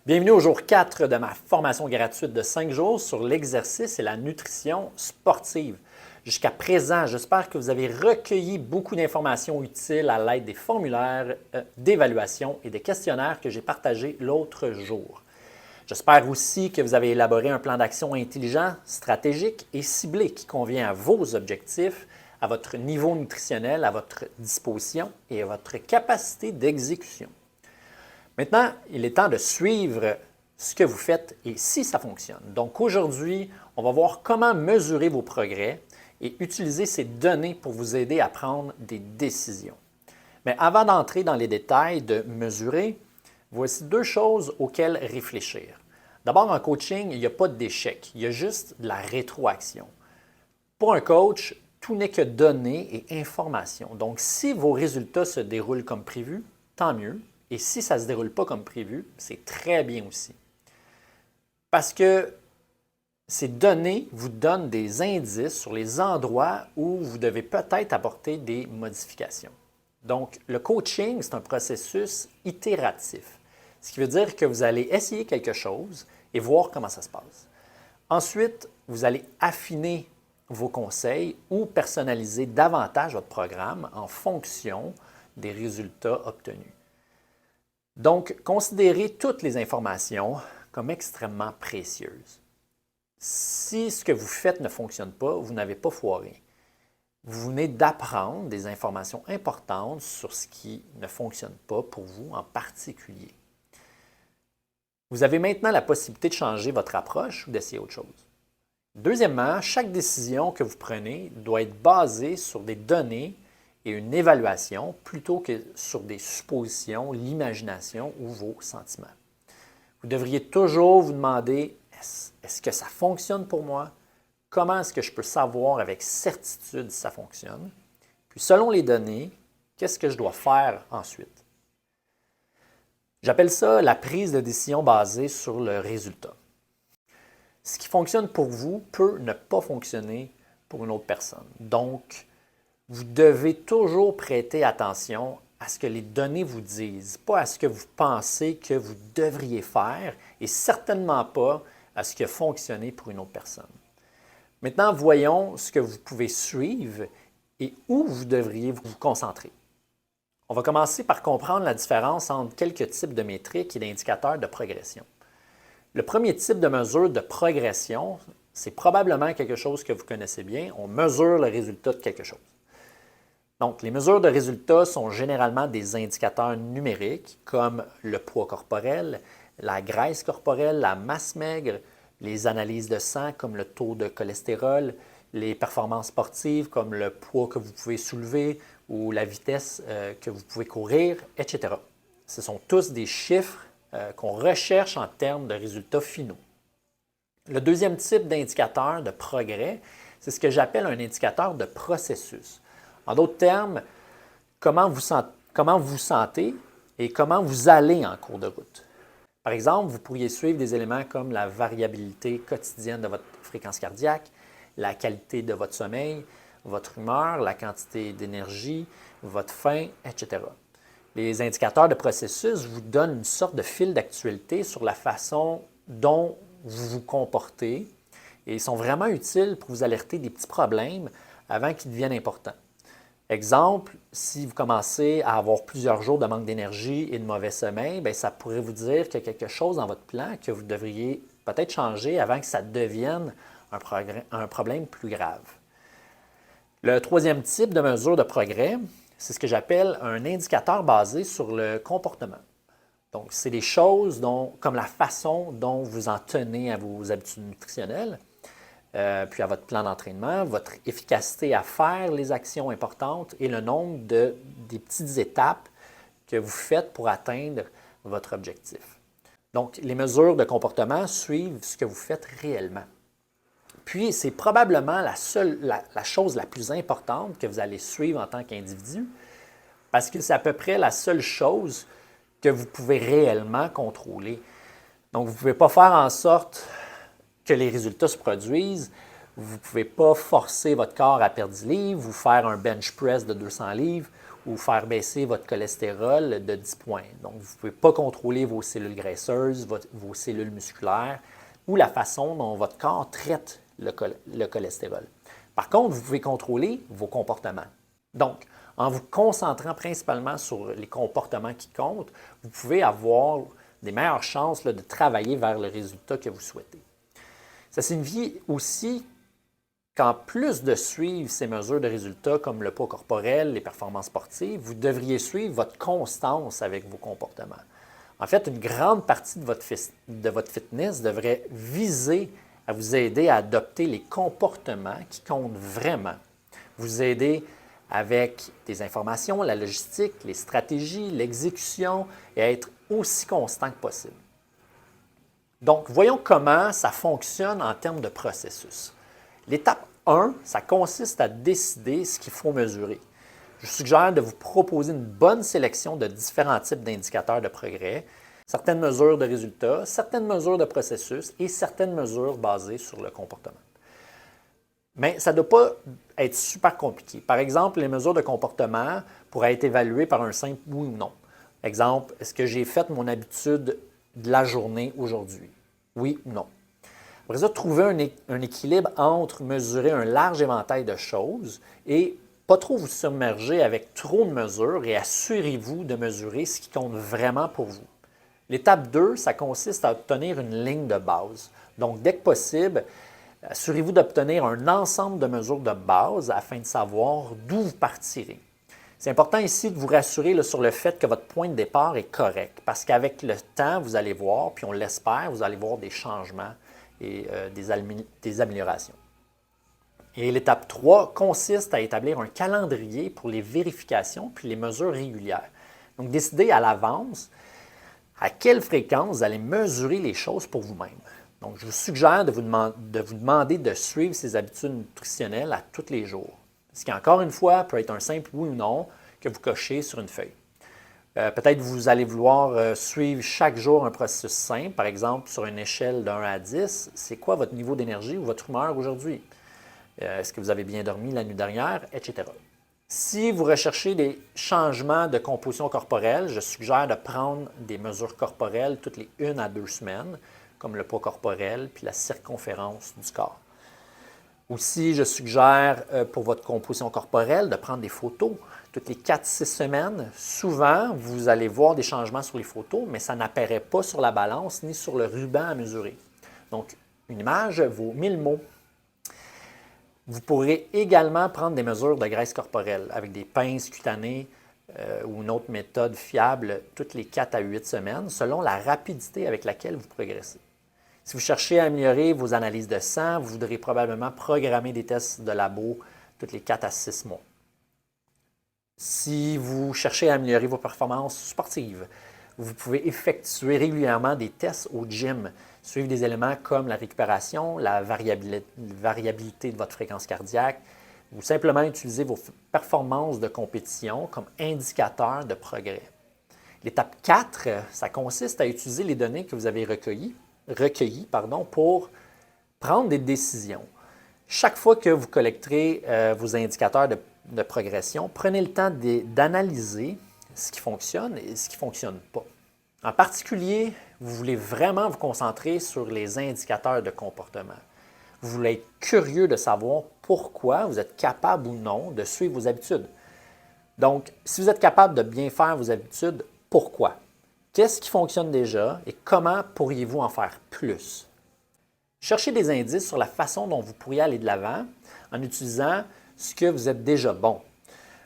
Bienvenue au jour 4 de ma formation gratuite de 5 jours sur l'exercice et la nutrition sportive. Jusqu'à présent, j'espère que vous avez recueilli beaucoup d'informations utiles à l'aide des formulaires d'évaluation et des questionnaires que j'ai partagés l'autre jour. J'espère aussi que vous avez élaboré un plan d'action intelligent, stratégique et ciblé qui convient à vos objectifs, à votre niveau nutritionnel, à votre disposition et à votre capacité d'exécution. Maintenant, il est temps de suivre ce que vous faites et si ça fonctionne. Donc aujourd'hui, on va voir comment mesurer vos progrès et utiliser ces données pour vous aider à prendre des décisions. Mais avant d'entrer dans les détails de mesurer, voici deux choses auxquelles réfléchir. D'abord, en coaching, il n'y a pas d'échec, il y a juste de la rétroaction. Pour un coach, tout n'est que données et informations. Donc, si vos résultats se déroulent comme prévu, tant mieux. Et si ça ne se déroule pas comme prévu, c'est très bien aussi. Parce que ces données vous donnent des indices sur les endroits où vous devez peut-être apporter des modifications. Donc, le coaching, c'est un processus itératif, ce qui veut dire que vous allez essayer quelque chose et voir comment ça se passe. Ensuite, vous allez affiner vos conseils ou personnaliser davantage votre programme en fonction des résultats obtenus. Donc, considérez toutes les informations comme extrêmement précieuses. Si ce que vous faites ne fonctionne pas, vous n'avez pas foiré. Vous venez d'apprendre des informations importantes sur ce qui ne fonctionne pas pour vous en particulier. Vous avez maintenant la possibilité de changer votre approche ou d'essayer autre chose. Deuxièmement, chaque décision que vous prenez doit être basée sur des données et une évaluation plutôt que sur des suppositions, l'imagination ou vos sentiments. Vous devriez toujours vous demander, est-ce que ça fonctionne pour moi? Comment est-ce que je peux savoir avec certitude si ça fonctionne? Puis selon les données, qu'est-ce que je dois faire ensuite? J'appelle ça la prise de décision basée sur le résultat. Ce qui fonctionne pour vous peut ne pas fonctionner pour une autre personne. Donc, vous devez toujours prêter attention à ce que les données vous disent, pas à ce que vous pensez que vous devriez faire et certainement pas à ce qui a fonctionné pour une autre personne. Maintenant, voyons ce que vous pouvez suivre et où vous devriez vous concentrer. On va commencer par comprendre la différence entre quelques types de métriques et d'indicateurs de progression. Le premier type de mesure de progression, c'est probablement quelque chose que vous connaissez bien. On mesure le résultat de quelque chose. Donc, les mesures de résultats sont généralement des indicateurs numériques comme le poids corporel, la graisse corporelle, la masse maigre, les analyses de sang comme le taux de cholestérol, les performances sportives comme le poids que vous pouvez soulever ou la vitesse que vous pouvez courir, etc. Ce sont tous des chiffres qu'on recherche en termes de résultats finaux. Le deuxième type d'indicateur de progrès, c'est ce que j'appelle un indicateur de processus. En d'autres termes, comment vous sentez et comment vous allez en cours de route. Par exemple, vous pourriez suivre des éléments comme la variabilité quotidienne de votre fréquence cardiaque, la qualité de votre sommeil, votre humeur, la quantité d'énergie, votre faim, etc. Les indicateurs de processus vous donnent une sorte de fil d'actualité sur la façon dont vous vous comportez et ils sont vraiment utiles pour vous alerter des petits problèmes avant qu'ils deviennent importants. Exemple, si vous commencez à avoir plusieurs jours de manque d'énergie et de mauvais sommeil, bien, ça pourrait vous dire qu'il y a quelque chose dans votre plan que vous devriez peut-être changer avant que ça devienne un problème plus grave. Le troisième type de mesure de progrès, c'est ce que j'appelle un indicateur basé sur le comportement. Donc, c'est des choses comme la façon dont vous en tenez à vos habitudes nutritionnelles, puis à votre plan d'entraînement, votre efficacité à faire les actions importantes et le nombre des petites étapes que vous faites pour atteindre votre objectif. Donc, les mesures de comportement suivent ce que vous faites réellement. Puis, c'est probablement la chose la plus importante que vous allez suivre en tant qu'individu parce que c'est à peu près la seule chose que vous pouvez réellement contrôler. Donc, vous ne pouvez pas faire en sorte que les résultats se produisent. Vous ne pouvez pas forcer votre corps à perdre 10 livres, vous faire un bench press de 200 livres ou faire baisser votre cholestérol de 10 points. Donc, vous ne pouvez pas contrôler vos cellules graisseuses, vos cellules musculaires ou la façon dont votre corps traite le cholestérol. Par contre, vous pouvez contrôler vos comportements. Donc, en vous concentrant principalement sur les comportements qui comptent, vous pouvez avoir des meilleures chances de travailler vers le résultat que vous souhaitez. Ça signifie aussi qu'en plus de suivre ces mesures de résultats comme le poids corporel, les performances sportives, vous devriez suivre votre constance avec vos comportements. En fait, une grande partie de votre fitness devrait viser à vous aider à adopter les comportements qui comptent vraiment. Vous aider avec des informations, la logistique, les stratégies, l'exécution et à être aussi constant que possible. Donc, voyons comment ça fonctionne en termes de processus. L'étape 1, ça consiste à décider ce qu'il faut mesurer. Je vous suggère de vous proposer une bonne sélection de différents types d'indicateurs de progrès, certaines mesures de résultats, certaines mesures de processus et certaines mesures basées sur le comportement. Mais ça ne doit pas être super compliqué. Par exemple, les mesures de comportement pourraient être évaluées par un simple oui ou non. Exemple, est-ce que j'ai fait mon habitude de la journée aujourd'hui? Oui ou non. Après ça, trouver un équilibre entre mesurer un large éventail de choses et pas trop vous submerger avec trop de mesures et assurez-vous de mesurer ce qui compte vraiment pour vous. L'étape 2, ça consiste à obtenir une ligne de base. Donc, dès que possible, assurez-vous d'obtenir un ensemble de mesures de base afin de savoir d'où vous partirez. C'est important ici de vous rassurer sur le fait que votre point de départ est correct parce qu'avec le temps, vous allez voir, puis on l'espère, vous allez voir des changements et des améliorations. Et l'étape 3 consiste à établir un calendrier pour les vérifications puis les mesures régulières. Donc, décidez à l'avance à quelle fréquence vous allez mesurer les choses pour vous-même. Donc, je vous suggère de vous demander de suivre ces habitudes nutritionnelles à tous les jours. Ce qui, encore une fois, peut être un simple oui ou non que vous cochez sur une feuille. Peut-être vous allez vouloir suivre chaque jour un processus simple, par exemple sur une échelle de 1 à 10, c'est quoi votre niveau d'énergie ou votre humeur aujourd'hui? Est-ce que vous avez bien dormi la nuit dernière, etc. Si vous recherchez des changements de composition corporelle, je suggère de prendre des mesures corporelles toutes les 1 à 2 semaines, comme le poids corporel puis la circonférence du corps. Aussi, je suggère pour votre composition corporelle de prendre des photos toutes les 4-6 semaines. Souvent, vous allez voir des changements sur les photos, mais ça n'apparaît pas sur la balance ni sur le ruban à mesurer. Donc, une image vaut 1000 mots. Vous pourrez également prendre des mesures de graisse corporelle avec des pinces cutanées ou une autre méthode fiable toutes les 4 à 8 semaines selon la rapidité avec laquelle vous progressez. Si vous cherchez à améliorer vos analyses de sang, vous voudrez probablement programmer des tests de labo toutes les 4 à 6 mois. Si vous cherchez à améliorer vos performances sportives, vous pouvez effectuer régulièrement des tests au gym, suivre des éléments comme la récupération, la variabilité de votre fréquence cardiaque, ou simplement utiliser vos performances de compétition comme indicateur de progrès. L'étape 4, ça consiste à utiliser les données que vous avez recueillies pour prendre des décisions. Chaque fois que vous collecterez vos indicateurs de progression, prenez le temps d'analyser ce qui fonctionne et ce qui ne fonctionne pas. En particulier, vous voulez vraiment vous concentrer sur les indicateurs de comportement. Vous voulez être curieux de savoir pourquoi vous êtes capable ou non de suivre vos habitudes. Donc, si vous êtes capable de bien faire vos habitudes, pourquoi? Qu'est-ce qui fonctionne déjà et comment pourriez-vous en faire plus? Cherchez des indices sur la façon dont vous pourriez aller de l'avant en utilisant ce que vous êtes déjà bon.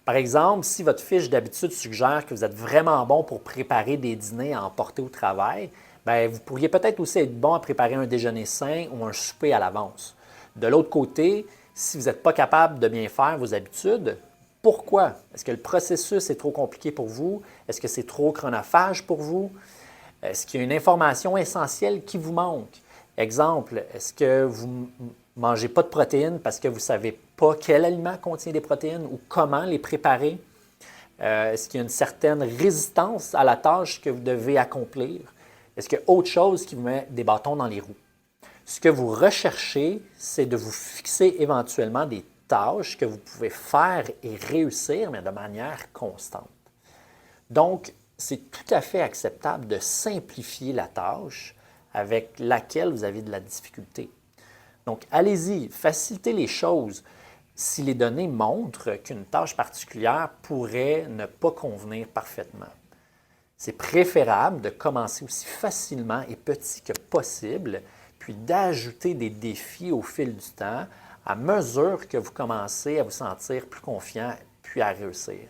Par exemple, si votre fiche d'habitude suggère que vous êtes vraiment bon pour préparer des dîners à emporter au travail, bien, vous pourriez peut-être aussi être bon à préparer un déjeuner sain ou un souper à l'avance. De l'autre côté, si vous n'êtes pas capable de bien faire vos habitudes, pourquoi? Est-ce que le processus est trop compliqué pour vous? Est-ce que c'est trop chronophage pour vous? Est-ce qu'il y a une information essentielle qui vous manque? Exemple, est-ce que vous ne mangez pas de protéines parce que vous ne savez pas quel aliment contient des protéines ou comment les préparer? Est-ce qu'il y a une certaine résistance à la tâche que vous devez accomplir? Est-ce qu'il y a autre chose qui vous met des bâtons dans les roues? Ce que vous recherchez, c'est de vous fixer éventuellement des tâches que vous pouvez faire et réussir, mais de manière constante. Donc, c'est tout à fait acceptable de simplifier la tâche avec laquelle vous avez de la difficulté. Donc, allez-y, facilitez les choses. Si les données montrent qu'une tâche particulière pourrait ne pas convenir parfaitement, c'est préférable de commencer aussi facilement et petit que possible, puis d'ajouter des défis au fil du temps à mesure que vous commencez à vous sentir plus confiant puis à réussir.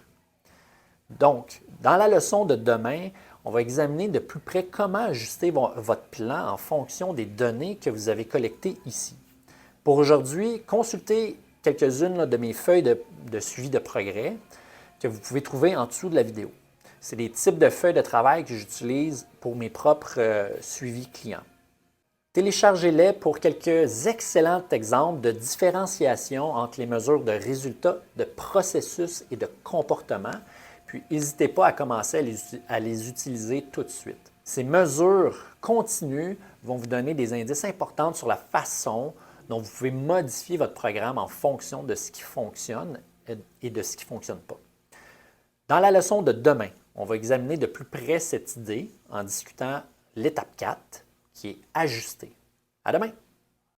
Donc, dans la leçon de demain, on va examiner de plus près comment ajuster votre plan en fonction des données que vous avez collectées ici. Pour aujourd'hui, consultez quelques-unes de mes feuilles de suivi de progrès que vous pouvez trouver en dessous de la vidéo. C'est des types de feuilles de travail que j'utilise pour mes propres suivis clients. Téléchargez-les pour quelques excellents exemples de différenciation entre les mesures de résultats, de processus et de comportement. Puis, n'hésitez pas à commencer à les utiliser tout de suite. Ces mesures continues vont vous donner des indices importants sur la façon dont vous pouvez modifier votre programme en fonction de ce qui fonctionne et de ce qui ne fonctionne pas. Dans la leçon de demain, on va examiner de plus près cette idée en discutant l'étape 4 qui est ajuster. À demain!